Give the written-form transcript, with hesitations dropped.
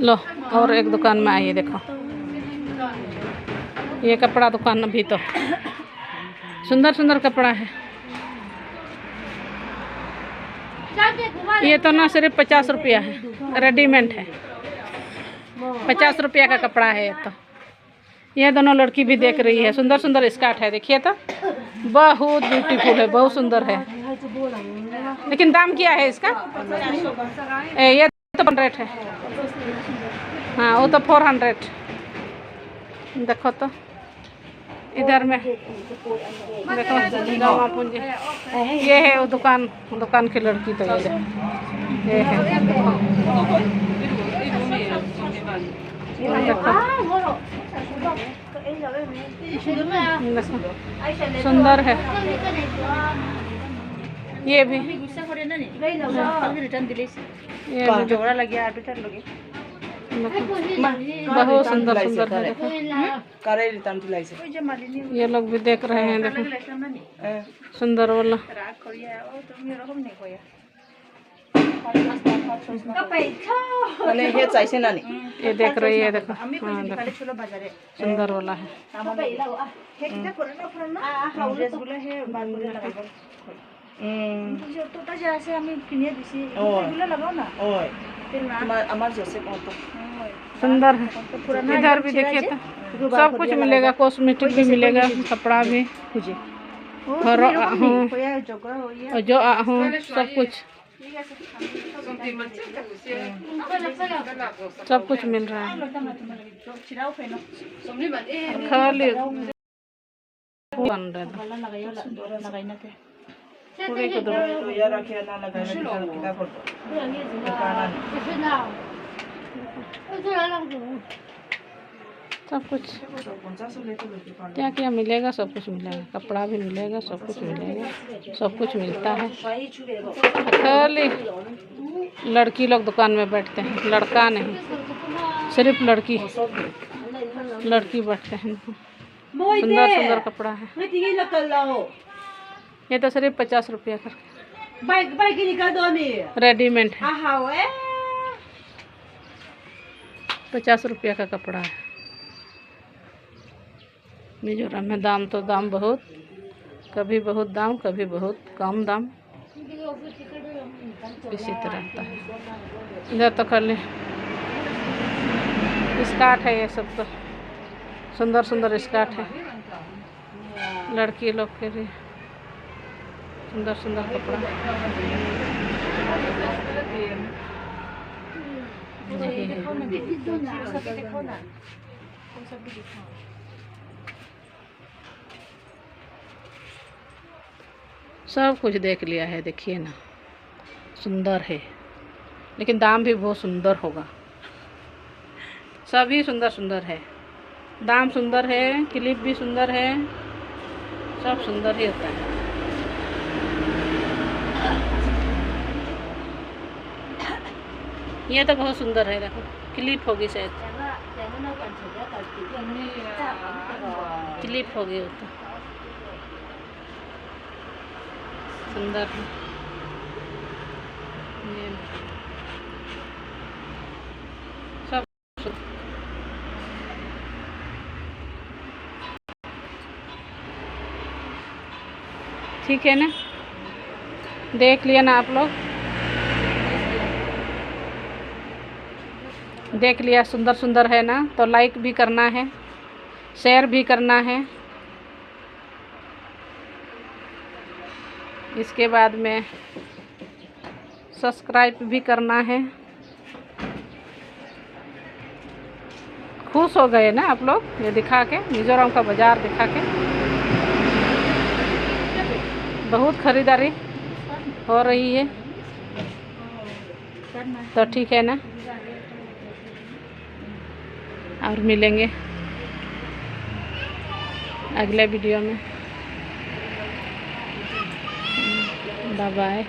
लो और एक दुकान में आइए, देखो ये कपड़ा दुकान भी तो सुंदर सुंदर कपड़ा है। ये तो ना सिर्फ 50 रुपया है, रेडीमेड है। 50 रुपया का कपड़ा है ये तो। ये दोनों लड़की भी देख रही है, सुंदर सुंदर स्कर्ट है, देखिए तो बहुत ब्यूटीफुल है, बहुत सुंदर है। लेकिन दाम क्या है इसका? ये तो 100 है। हाँ वो तो 400। देखो तो इधर में देखो गाँव पूंजी, ये है वो दुकान की लड़की तो ये है। सुंदर है ये भी। बहुत सुंदर सुंदर है, देखो ये लोग भी देख रहे हैं, देखो सुंदर वाला। ये देख रही है, देखो हाँ देखो सुंदर वाला है। सुंदर है। इधर भी देखिए तो सब कुछ मिलेगा, कॉस्मेटिक भी मिलेगा, कपड़ा भी जो सब कुछ मिल रहा है। खाली बन रहा है सब कुछ। क्या क्या मिलेगा? सब कुछ मिलेगा, कपड़ा भी मिलेगा, सब कुछ मिलेगा, सब कुछ मिलता है। खाली लड़की लोग दुकान में बैठते हैं, लड़का नहीं, सिर्फ लड़की बैठते हैं। सुंदर सुंदर कपड़ा है। ये तो सिर्फ 50 रुपया का रेडीमेड है। 50 रुपया का कपड़ा है। मिजोरम में दाम तो दाम बहुत, कभी बहुत दाम, कभी बहुत कम दाम, इसी तरह रहता है। इधर तो खाली स्कर्ट है, ये सब तो सुंदर सुंदर स्कर्ट है लड़की लोग के लिए। सुंदर सुंदर कपड़ा सब कुछ देख लिया है, देखिए ना सुंदर है, लेकिन दाम भी बहुत सुंदर होगा। सभी सुंदर सुंदर है, दाम सुंदर है, क्लिप भी सुंदर है, सब सुंदर ही होता है। ये तो बहुत सुंदर है, देखो क्लिप होगी, शायद क्लिप होगी, वो तो सुंदर है। सब ठीक है ना, देख लिया ना आप लोग, देख लिया सुंदर सुंदर है ना, तो लाइक भी करना है, शेयर भी करना है। इसके बाद में सब्सक्राइब भी करना है। खुश हो गए ना आप लोग ये दिखा के, मिजोरम का बाज़ार दिखा के। बहुत खरीदारी हो रही है, तो ठीक है ना, और मिलेंगे अगले वीडियो में। Bye bye.